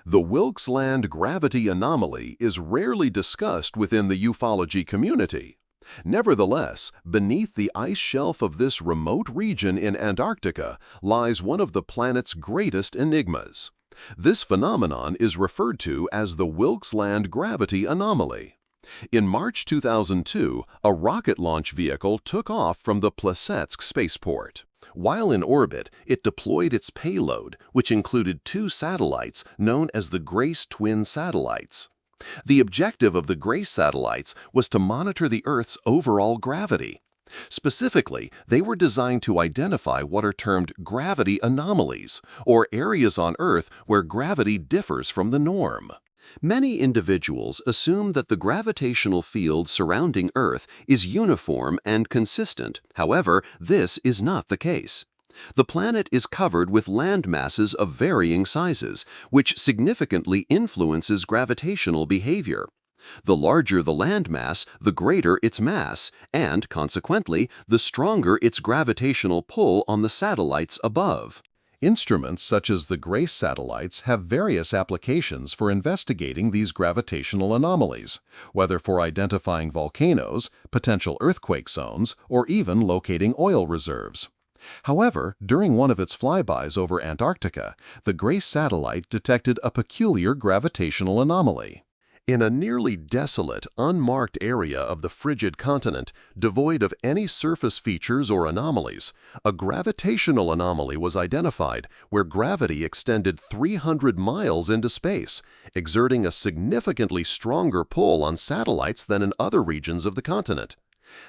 The Wilkes Land gravity anomaly is rarely discussed within the ufology community. Nevertheless, beneath the ice shelf of this remote region in Antarctica lies one of the planet's greatest enigmas. This phenomenon is referred to as the Wilkes Land gravity anomaly. In March 2002, a rocket launch vehicle took off from the Plesetsk spaceport. While in orbit, it deployed its payload, which included 2 satellites known as the Grace twin satellites. The objective of the Grace satellites was to monitor the Earth's overall gravity. Specifically, they were designed to identify what are termed gravity anomalies, or areas on Earth where gravity differs from the norm. Many individuals assume that the gravitational field surrounding Earth is uniform and consistent. However, this is not the case. The planet is covered with land masses of varying sizes, which significantly influences gravitational behavior. The larger the landmass, the greater its mass, and, consequently, the stronger its gravitational pull on the satellites above. Instruments such as the Grace satellites have various applications for investigating these gravitational anomalies, whether for identifying volcanoes, potential earthquake zones, or even locating oil reserves. However, during one of its flybys over Antarctica, the Grace satellite detected a peculiar gravitational anomaly. In a nearly desolate, unmarked area of the frigid continent, devoid of any surface features or anomalies, a gravitational anomaly was identified where gravity extended 300 miles into space, exerting a significantly stronger pull on satellites than in other regions of the continent.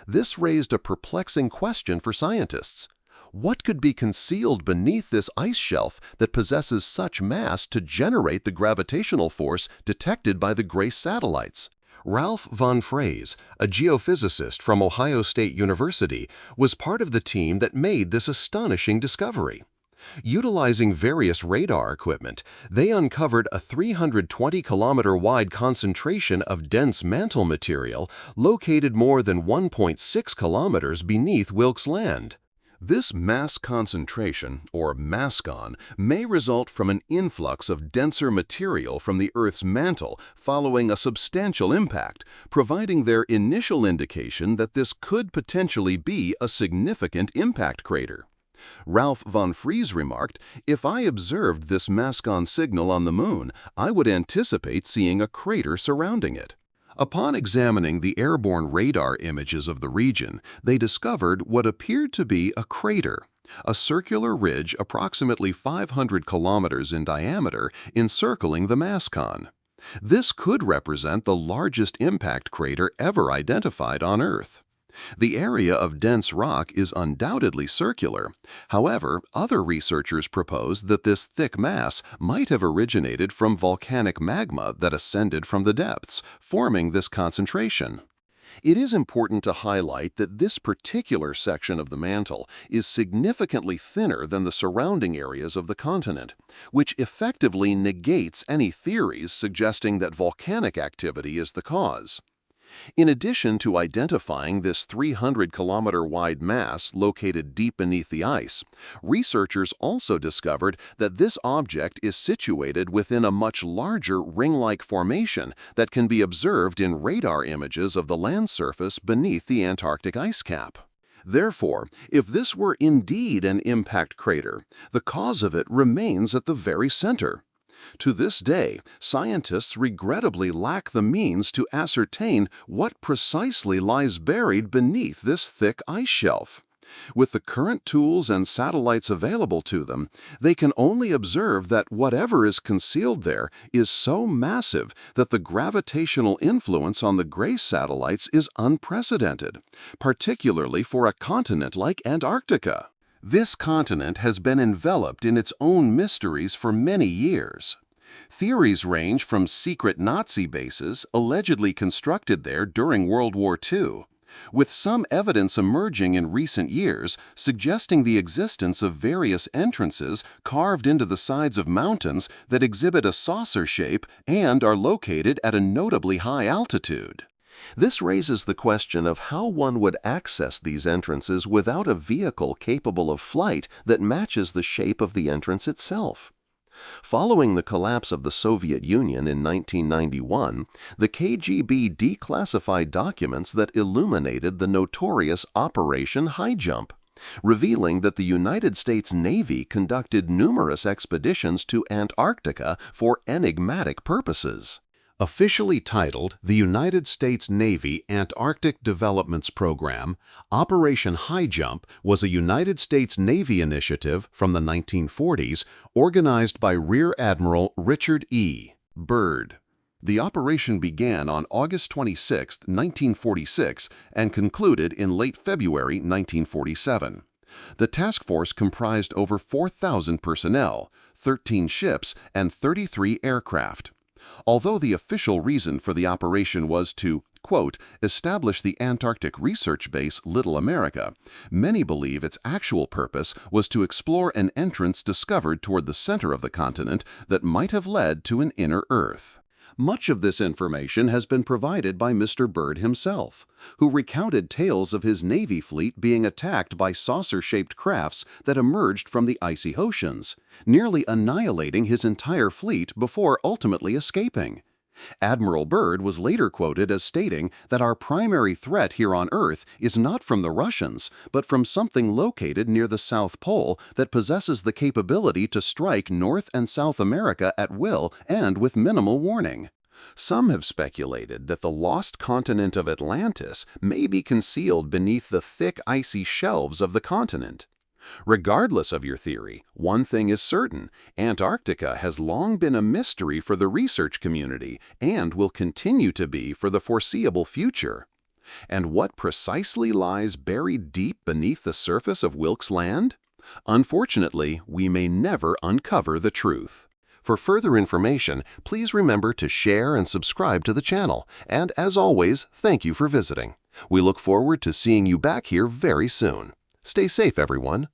This raised a perplexing question for scientists. What could be concealed beneath this ice shelf that possesses such mass to generate the gravitational force detected by the Grace satellites? Ralph von Fraese, a geophysicist from Ohio State University, was part of the team that made this astonishing discovery. Utilizing various radar equipment, they uncovered a 320-kilometer-wide concentration of dense mantle material located more than 1.6 kilometers beneath Wilkes Land. This mass concentration, or mascon, may result from an influx of denser material from the Earth's mantle following a substantial impact, providing their initial indication that this could potentially be a significant impact crater. Ralph von Fraese remarked, "If I observed this mascon signal on the Moon, I would anticipate seeing a crater surrounding it." Upon examining the airborne radar images of the region, they discovered what appeared to be a crater, a circular ridge approximately 500 kilometers in diameter encircling the mascon. This could represent the largest impact crater ever identified on Earth. The area of dense rock is undoubtedly circular. However, other researchers propose that this thick mass might have originated from volcanic magma that ascended from the depths, forming this concentration. It is important to highlight that this particular section of the mantle is significantly thinner than the surrounding areas of the continent, which effectively negates any theories suggesting that volcanic activity is the cause. In addition to identifying this 300-kilometer-wide mass located deep beneath the ice, researchers also discovered that this object is situated within a much larger ring-like formation that can be observed in radar images of the land surface beneath the Antarctic ice cap. Therefore, if this were indeed an impact crater, the cause of it remains at the very center. To this day, scientists regrettably lack the means to ascertain what precisely lies buried beneath this thick ice shelf. With the current tools and satellites available to them, they can only observe that whatever is concealed there is so massive that the gravitational influence on the Grace satellites is unprecedented, particularly for a continent like Antarctica. This continent has been enveloped in its own mysteries for many years. Theories range from secret Nazi bases allegedly constructed there during World War II, with some evidence emerging in recent years suggesting the existence of various entrances carved into the sides of mountains that exhibit a saucer shape and are located at a notably high altitude. This raises the question of how one would access these entrances without a vehicle capable of flight that matches the shape of the entrance itself. Following the collapse of the Soviet Union in 1991, the KGB declassified documents that illuminated the notorious Operation High Jump, revealing that the United States Navy conducted numerous expeditions to Antarctica for enigmatic purposes. Officially titled the United States Navy Antarctic Developments Program, Operation High Jump was a United States Navy initiative from the 1940s organized by Rear Admiral Richard E. Byrd. The operation began on August 26, 1946, and concluded in late February 1947. The task force comprised over 4,000 personnel, 13 ships, and 33 aircraft. Although the official reason for the operation was to, quote, establish the Antarctic research base Little America, many believe its actual purpose was to explore an entrance discovered toward the center of the continent that might have led to an inner Earth. Much of this information has been provided by Mr. Byrd himself, who recounted tales of his Navy fleet being attacked by saucer-shaped crafts that emerged from the icy oceans, nearly annihilating his entire fleet before ultimately escaping. Admiral Byrd was later quoted as stating that our primary threat here on Earth is not from the Russians, but from something located near the South Pole that possesses the capability to strike North and South America at will and with minimal warning. Some have speculated that the lost continent of Atlantis may be concealed beneath the thick icy shelves of the continent. Regardless of your theory, one thing is certain: Antarctica has long been a mystery for the research community and will continue to be for the foreseeable future. And what precisely lies buried deep beneath the surface of Wilkes Land? Unfortunately, we may never uncover the truth. For further information, please remember to share and subscribe to the channel. And as always, thank you for visiting. We look forward to seeing you back here very soon. Stay safe, everyone.